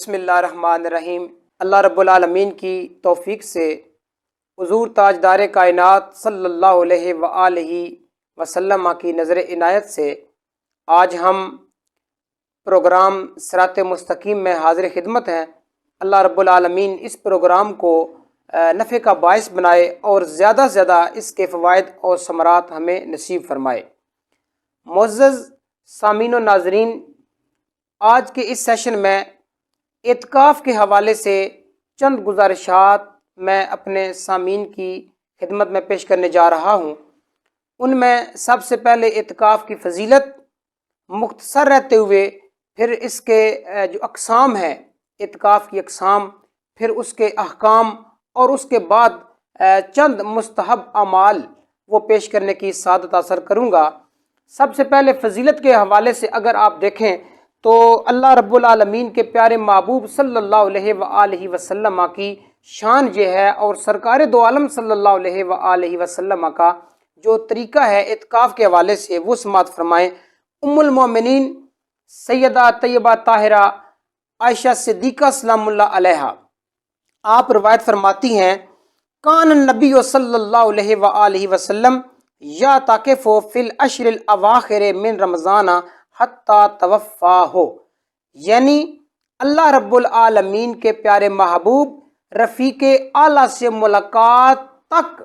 بسم اللہ الرحمن الرحیم۔ اللہ رب العالمین کی توفیق سے حضور تاجدار کائنات صلی اللہ علیہ وآلہ وسلم کی نظر عنایت سے آج ہم پروگرام صراط مستقیم میں حاضر خدمت ہیں۔ اللہ رب العالمین اس پروگرام کو نفع کا باعث بنائے اور زیادہ سے زیادہ اس کے فوائد اور ثمرات ہمیں نصیب فرمائے۔ معزز سامعین و ناظرین، آج کے اس سیشن میں اعتکاف کے حوالے سے چند گزارشات میں اپنے سامعین کی خدمت میں پیش کرنے جا رہا ہوں۔ ان میں سب سے پہلے اعتکاف کی فضیلت مختصر رہتے ہوئے، پھر اس کے جو اقسام ہیں، اعتکاف کی اقسام، پھر اس کے احکام، اور اس کے بعد چند مستحب اعمال وہ پیش کرنے کی سعادت حاصل کروں گا۔ سب سے پہلے فضیلت کے حوالے سے اگر آپ دیکھیں تو اللہ رب العالمین کے پیارے محبوب صلی اللہ علیہ وآلہ وسلم کی شان یہ ہے، اور سرکار دو عالم صلی اللہ علیہ وآلہ وسلم کا جو طریقہ ہے اعتکاف کے حوالے سے وہ سماعت فرمائیں۔ ام المومنین سیدہ طیبہ طاہرہ عائشہ صدیقہ سلام اللہ علیہا آپ روایت فرماتی ہیں، کان النبی صلی اللہ علیہ وآلہ وسلم یعتکف فی العشر الاواخر من رمضان حتی توفا ہو، یعنی اللہ رب العالمین کے پیارے محبوب رفیق اعلیٰ سے ملاقات تک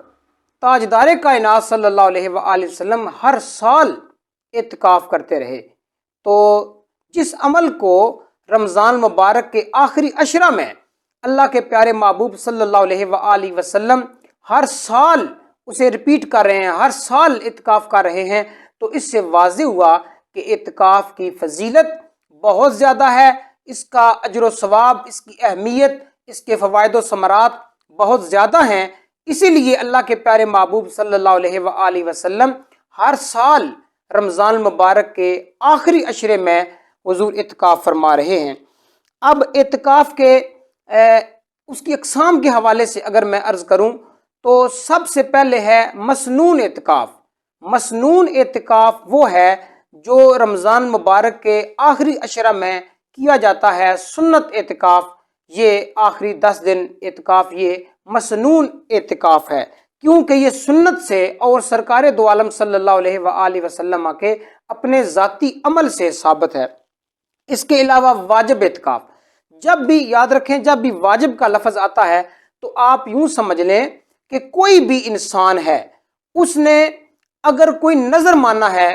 تاجدار کائنات صلی اللہ علیہ وآلہ وسلم ہر سال اعتکاف کرتے رہے۔ تو جس عمل کو رمضان مبارک کے آخری عشرہ میں اللہ کے پیارے محبوب صلی اللہ علیہ وآلہ وسلم ہر سال اسے ریپیٹ کر رہے ہیں، ہر سال اعتکاف کر رہے ہیں، تو اس سے واضح ہوا کہ اعتکاف کی فضیلت بہت زیادہ ہے، اس کا اجر و ثواب، اس کی اہمیت، اس کے فوائد و ثمرات بہت زیادہ ہیں۔ اسی لیے اللہ کے پیارے محبوب صلی اللہ علیہ وآلہ وسلم ہر سال رمضان مبارک کے آخری عشرے میں حضور اعتکاف فرما رہے ہیں۔ اب اعتکاف کے اس کی اقسام کے حوالے سے اگر میں عرض کروں تو سب سے پہلے ہے مسنون اعتکاف۔ مسنون اعتکاف وہ ہے جو رمضان مبارک کے آخری عشرہ میں کیا جاتا ہے، سنت اعتکاف، یہ آخری 10 دن اعتکاف یہ مسنون اعتکاف ہے، کیونکہ یہ سنت سے اور سرکار دو عالم صلی اللہ علیہ وآلہ وسلم کے اپنے ذاتی عمل سے ثابت ہے۔ اس کے علاوہ واجب اعتکاف، جب بھی یاد رکھیں، جب بھی واجب کا لفظ آتا ہے تو آپ یوں سمجھ لیں کہ کوئی بھی انسان ہے، اس نے اگر کوئی نظر مانا ہے،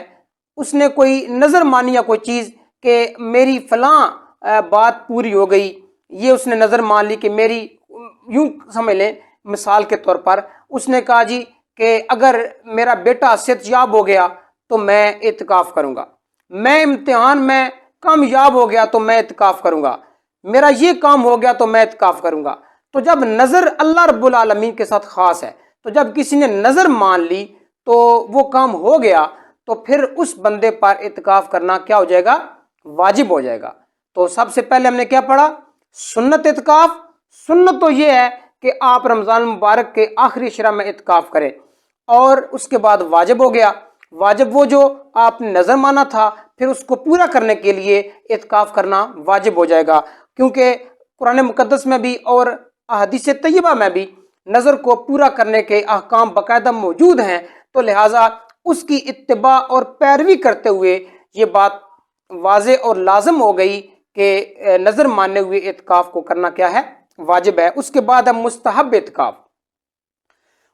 اس نے کوئی نظر مانی یا کوئی چیز کہ میری فلاں بات پوری ہو گئی، یہ اس نے نظر مان لی کہ میری، یوں سمجھ لیں مثال کے طور پر اس نے کہا جی کہ اگر میرا بیٹا صحت یاب ہو گیا تو میں اعتکاف کروں گا، میں امتحان میں کامیاب ہو گیا تو میں اعتکاف کروں گا، میرا یہ کام ہو گیا تو میں اعتکاف کروں گا۔ تو جب نظر اللہ رب العالمین کے ساتھ خاص ہے، تو جب کسی نے نظر مان لی تو وہ کام ہو گیا، تو پھر اس بندے پر اعتکاف کرنا کیا ہو جائے گا؟ واجب ہو جائے گا۔ تو سب سے پہلے ہم نے کیا پڑھا؟ سنت اعتکاف۔ سنت تو یہ ہے کہ آپ رمضان مبارک کے آخری عشرہ میں اعتکاف کریں، اور اس کے بعد واجب ہو گیا۔ واجب وہ جو آپ نے نظر مانا تھا، پھر اس کو پورا کرنے کے لیے اعتکاف کرنا واجب ہو جائے گا، کیونکہ قرآن مقدس میں بھی اور احادیث طیبہ میں بھی نظر کو پورا کرنے کے احکام باقاعدہ موجود ہیں، تو لہٰذا اس کی اتباع اور پیروی کرتے ہوئے یہ بات واضح اور لازم ہو گئی کہ نظر ماننے ہوئے اعتکاف کو کرنا کیا ہے؟ واجب ہے۔ اس کے بعد ہے مستحب اعتکاف۔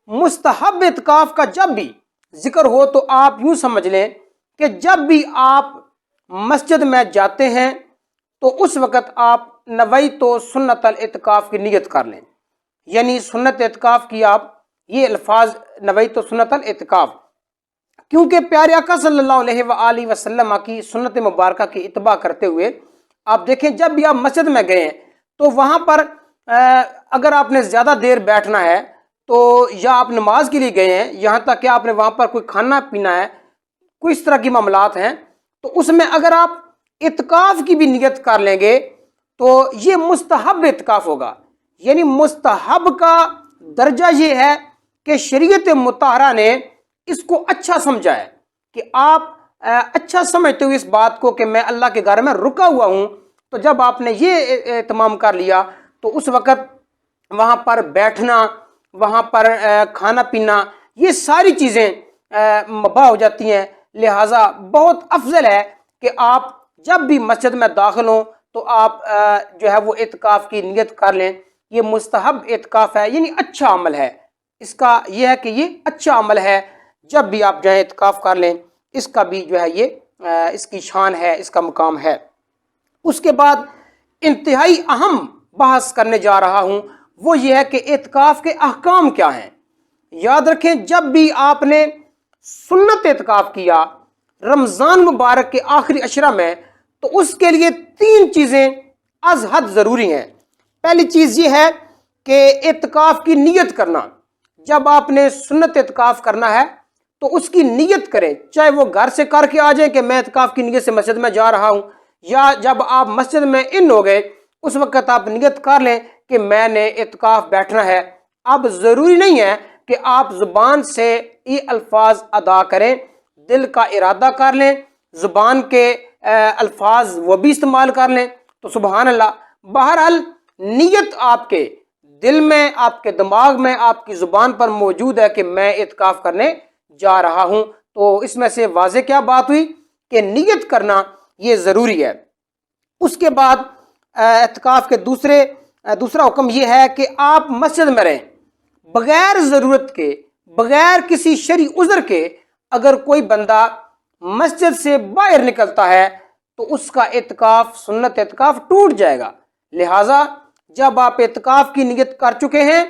مستحب اعتکاف کا جب بھی ذکر ہو تو آپ یوں سمجھ لیں کہ جب بھی آپ مسجد میں جاتے ہیں تو اس وقت آپ نویت سنت الاعتکاف کی نیت کر لیں، یعنی سنت اعتکاف کی آپ یہ الفاظ نویت سنت الاعتکاف، کیونکہ پیارے آقا صلی اللہ علیہ وآلہ وسلم کی سنت مبارکہ کی اتباع کرتے ہوئے آپ دیکھیں جب بھی آپ مسجد میں گئے ہیں تو وہاں پر اگر آپ نے زیادہ دیر بیٹھنا ہے تو یا آپ نماز کے لیے گئے ہیں، یہاں تک کہ آپ نے وہاں پر کوئی کھانا پینا ہے، کوئی اس طرح کی معاملات ہیں، تو اس میں اگر آپ اعتکاف کی بھی نیت کر لیں گے تو یہ مستحب اعتکاف ہوگا۔ یعنی مستحب کا درجہ یہ ہے کہ شریعت مطہرہ نے اس کو اچھا سمجھا ہے، کہ آپ اچھا سمجھتے ہوئے اس بات کو کہ میں اللہ کے گھر میں رکا ہوا ہوں، تو جب آپ نے یہ اہتمام کر لیا تو اس وقت وہاں پر بیٹھنا، وہاں پر کھانا پینا، یہ ساری چیزیں مباح ہو جاتی ہیں۔ لہٰذا بہت افضل ہے کہ آپ جب بھی مسجد میں داخل ہوں تو آپ جو ہے وہ اعتکاف کی نیت کر لیں۔ یہ مستحب اعتکاف ہے، یعنی اچھا عمل ہے، اس کا یہ ہے کہ یہ اچھا عمل ہے، جب بھی آپ جو ہے اعتکاف کر لیں، اس کا بھی جو ہے یہ اس کی شان ہے، اس کا مقام ہے۔ اس کے بعد انتہائی اہم بحث کرنے جا رہا ہوں، وہ یہ ہے کہ اعتکاف کے احکام کیا ہیں۔ یاد رکھیں، جب بھی آپ نے سنت اعتکاف کیا رمضان مبارک کے آخری عشرہ میں، تو اس کے لیے 3 چیزیں از حد ضروری ہیں۔ پہلی چیز یہ ہے کہ اعتکاف کی نیت کرنا۔ جب آپ نے سنت اعتکاف کرنا ہے تو اس کی نیت کریں، چاہے وہ گھر سے کر کے آ جائیں کہ میں اعتکاف کی نیت سے مسجد میں جا رہا ہوں، یا جب آپ مسجد میں ان ہو گئے اس وقت آپ نیت کر لیں کہ میں نے اعتکاف بیٹھنا ہے۔ اب ضروری نہیں ہے کہ آپ زبان سے یہ الفاظ ادا کریں، دل کا ارادہ کر لیں، زبان کے الفاظ وہ بھی استعمال کر لیں تو سبحان اللہ۔ بہرحال نیت آپ کے دل میں، آپ کے دماغ میں، آپ کی زبان پر موجود ہے کہ میں اعتکاف کرنے جا رہا ہوں، تو اس میں سے واضح کیا بات ہوئی کہ نیت کرنا یہ ضروری ہے۔ اس کے بعد اعتکاف کے دوسرا حکم یہ ہے کہ آپ مسجد میں رہیں، بغیر ضرورت کے، بغیر کسی شرعی عذر کے اگر کوئی بندہ مسجد سے باہر نکلتا ہے تو اس کا اعتکاف، سنت اعتکاف ٹوٹ جائے گا۔ لہٰذا جب آپ اعتکاف کی نیت کر چکے ہیں،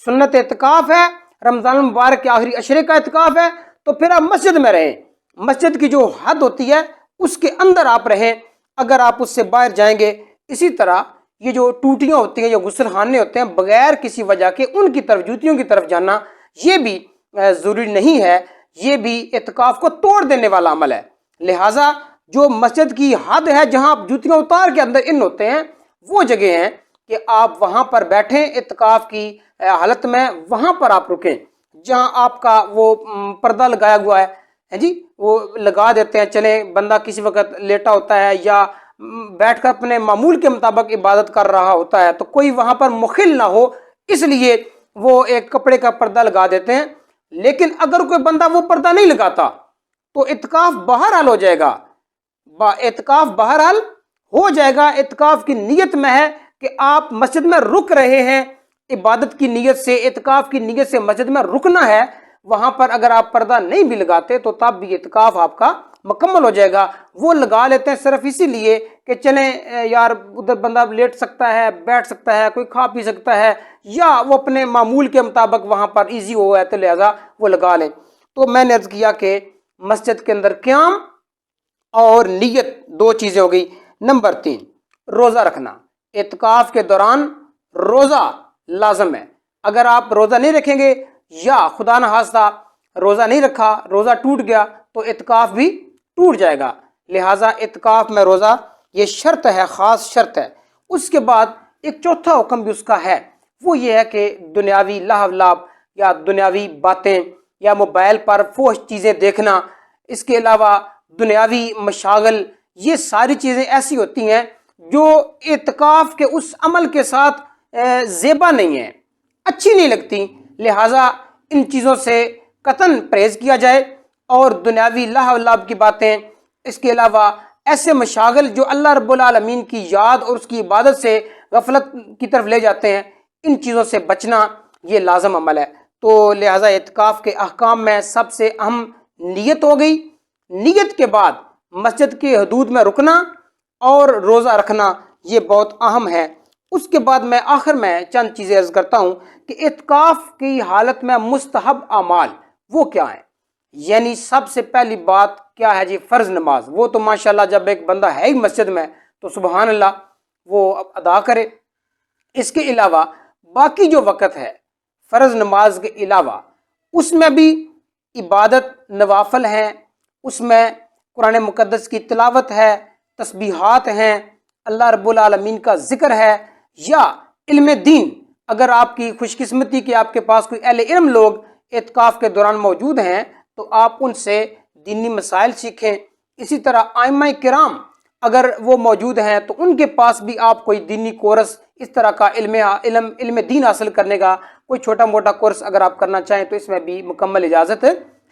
سنت اعتکاف ہے، رمضان المبارک کے آخری عشرے کا اعتکاف ہے، تو پھر آپ مسجد میں رہیں، مسجد کی جو حد ہوتی ہے اس کے اندر آپ رہیں۔ اگر آپ اس سے باہر جائیں گے، اسی طرح یہ جو ٹوٹیاں ہوتی ہیں، جو غسل خانے ہوتے ہیں، بغیر کسی وجہ کے ان کی طرف، جوتیوں کی طرف جانا یہ بھی ضروری نہیں ہے، یہ بھی اعتکاف کو توڑ دینے والا عمل ہے۔ لہٰذا جو مسجد کی حد ہے جہاں آپ جوتیاں اتار کے اندر ان ہوتے ہیں، وہ جگہ ہیں کہ آپ وہاں پر بیٹھیں اعتکاف کی حالت میں، وہاں پر آپ رکیں جہاں آپ کا وہ پردہ لگایا ہوا ہے جی، وہ لگا دیتے ہیں، چلیں بندہ کسی وقت لیٹا ہوتا ہے یا بیٹھ کر اپنے معمول کے مطابق عبادت کر رہا ہوتا ہے، تو کوئی وہاں پر مخل نہ ہو اس لیے وہ ایک کپڑے کا پردہ لگا دیتے ہیں۔ لیکن اگر کوئی بندہ وہ پردہ نہیں لگاتا تو اعتکاف بہرحال ہو جائے گا، اعتکاف بہرحال ہو جائے گا۔ اعتکاف کی نیت میں ہے کہ آپ مسجد میں رک رہے ہیں، عبادت کی نیت سے، اعتکاف کی نیت سے مسجد میں رکنا ہے، وہاں پر اگر آپ پردہ نہیں بھی لگاتے تو تب بھی اعتکاف آپ کا مکمل ہو جائے گا۔ وہ لگا لیتے ہیں صرف اسی لیے کہ چلیں یار ادھر بندہ لیٹ سکتا ہے، بیٹھ سکتا ہے، کوئی کھا پی سکتا ہے، یا وہ اپنے معمول کے مطابق وہاں پر ایزی ہو ہے تو لہذا وہ لگا لیں۔ تو میں نے عرض کیا کہ مسجد کے اندر قیام اور نیت 2 چیزیں ہو گئی۔ نمبر 3، روزہ رکھنا۔ اعتکاف کے دوران روزہ لازم ہے۔ اگر آپ روزہ نہیں رکھیں گے یا خدا نخواستہ روزہ نہیں رکھا، روزہ ٹوٹ گیا تو اعتکاف بھی ٹوٹ جائے گا۔ لہٰذا اعتکاف میں روزہ یہ شرط ہے، خاص شرط ہے۔ اس کے بعد ایک چوتھا حکم بھی اس کا ہے، وہ یہ ہے کہ دنیاوی لہو لعب یا دنیاوی باتیں یا موبائل پر فحش چیزیں دیکھنا، اس کے علاوہ دنیاوی مشاغل، یہ ساری چیزیں ایسی ہوتی ہیں جو اعتکاف کے اس عمل کے ساتھ زیبا نہیں ہیں، اچھی نہیں لگتی۔ لہٰذا ان چیزوں سے قطعاً پرہیز کیا جائے، اور دنیاوی لہو لعب کی باتیں، اس کے علاوہ ایسے مشاغل جو اللہ رب العالمین کی یاد اور اس کی عبادت سے غفلت کی طرف لے جاتے ہیں، ان چیزوں سے بچنا یہ لازم عمل ہے۔ تو لہٰذا اعتکاف کے احکام میں سب سے اہم نیت ہو گئی۔ نیت کے بعد مسجد کے حدود میں رکنا اور روزہ رکھنا یہ بہت اہم ہے۔ اس کے بعد میں آخر میں چند چیزیں عرض کرتا ہوں کہ اعتکاف کی حالت میں مستحب اعمال وہ کیا ہیں۔ یعنی سب سے پہلی بات کیا ہے جی؟ فرض نماز۔ وہ تو ماشاءاللہ جب ایک بندہ ہے ہی مسجد میں تو سبحان اللہ وہ ادا کرے۔ اس کے علاوہ باقی جو وقت ہے فرض نماز کے علاوہ، اس میں بھی عبادت نوافل ہیں، اس میں قرآن مقدس کی تلاوت ہے، تسبیحات ہیں، اللہ رب العالمین کا ذکر ہے، یا علم دین۔ اگر آپ کی خوش قسمتی کہ آپ کے پاس کوئی اہل علم لوگ اعتکاف کے دوران موجود ہیں تو آپ ان سے دینی مسائل سیکھیں۔ اسی طرح ائمہ کرام اگر وہ موجود ہیں تو ان کے پاس بھی آپ کوئی دینی کورس اس طرح کا علم دین حاصل کرنے کا کوئی چھوٹا موٹا کورس اگر آپ کرنا چاہیں تو اس میں بھی مکمل اجازت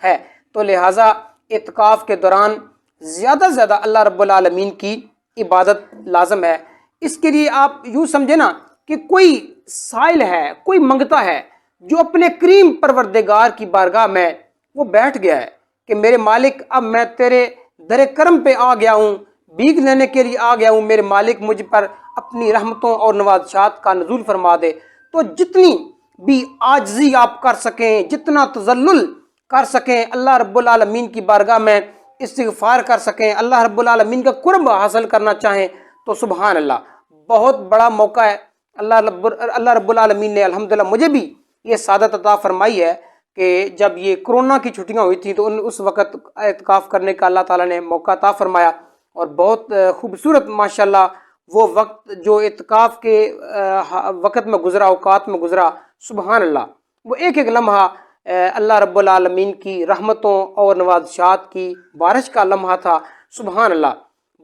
ہے۔ تو لہٰذا اعتکاف کے دوران زیادہ سے زیادہ اللہ رب العالمین کی عبادت لازم ہے۔ اس کے لیے آپ یوں سمجھے نا کہ کوئی سائل ہے، کوئی منگتا ہے جو اپنے کریم پروردگار کی بارگاہ میں وہ بیٹھ گیا ہے کہ میرے مالک اب میں تیرے در کرم پہ آ گیا ہوں، بھیک لینے کے لیے آ گیا ہوں، میرے مالک مجھ پر اپنی رحمتوں اور نوازشات کا نزول فرما دے۔ تو جتنی بھی عاجزی آپ کر سکیں، جتنا تذلل کر سکیں، اللہ رب العالمین کی بارگاہ میں استغفار کر سکیں، اللہ رب العالمین کا قرب حاصل کرنا چاہیں تو سبحان اللہ، بہت بڑا موقع ہے۔ اللہ رب العالمین نے الحمدللہ مجھے بھی یہ سعادت عطا فرمائی ہے کہ جب یہ کرونا کی چھٹیاں ہوئی تھیں تو اس وقت اعتکاف کرنے کا اللہ تعالیٰ نے موقع عطا فرمایا، اور بہت خوبصورت ماشاءاللہ وہ وقت جو اعتکاف کے وقت میں گزرا، اوقات میں گزرا، سبحان اللہ، وہ ایک ایک لمحہ اللہ رب العالمین کی رحمتوں اور نوازشات کی بارش کا لمحہ تھا۔ سبحان اللہ،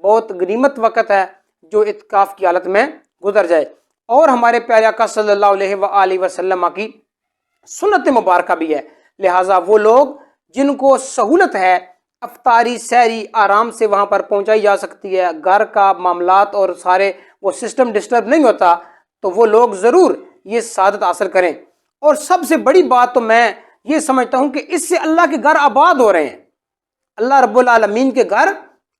بہت غنیمت وقت ہے جو اعتکاف کی حالت میں گزر جائے۔ اور ہمارے پیارے آقا صلی اللہ علیہ وآلہ وسلم کی سنت مبارکہ بھی ہے، لہٰذا وہ لوگ جن کو سہولت ہے افطاری سحری آرام سے وہاں پر پہنچائی جا سکتی ہے، گھر کا معاملات اور سارے وہ سسٹم ڈسٹرب نہیں ہوتا، تو وہ لوگ ضرور یہ سعادت حاصل کریں۔ اور سب سے بڑی بات تو میں یہ سمجھتا ہوں کہ اس سے اللہ کے گھر آباد ہو رہے ہیں، اللہ رب العالمین کے گھر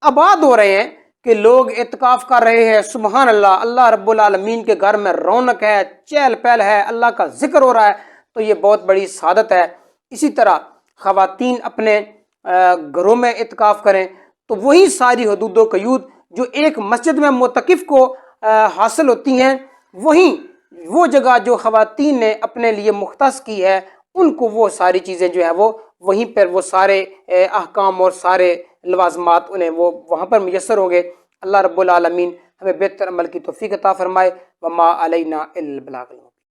آباد ہو رہے ہیں کہ لوگ اعتکاف کر رہے ہیں۔ سبحان اللہ، اللہ رب العالمین کے گھر میں رونق ہے، چہل پہل ہے، اللہ کا ذکر ہو رہا ہے، تو یہ بہت بڑی سعادت ہے۔ اسی طرح خواتین اپنے گھروں میں اعتکاف کریں تو وہی ساری حدود و قیود جو ایک مسجد میں معتکف کو حاصل ہوتی ہیں، وہیں وہ جگہ جو خواتین نے اپنے لیے مختص کی ہے، ان کو وہ ساری چیزیں جو ہے وہ وہیں پر وہ سارے احکام اور سارے لوازمات انہیں وہ وہاں پر میسر ہوں گے۔ اللہ رب العالمین ہمیں بہتر عمل کی توفیق عطا فرمائے۔ وما علینا الا البلاغ۔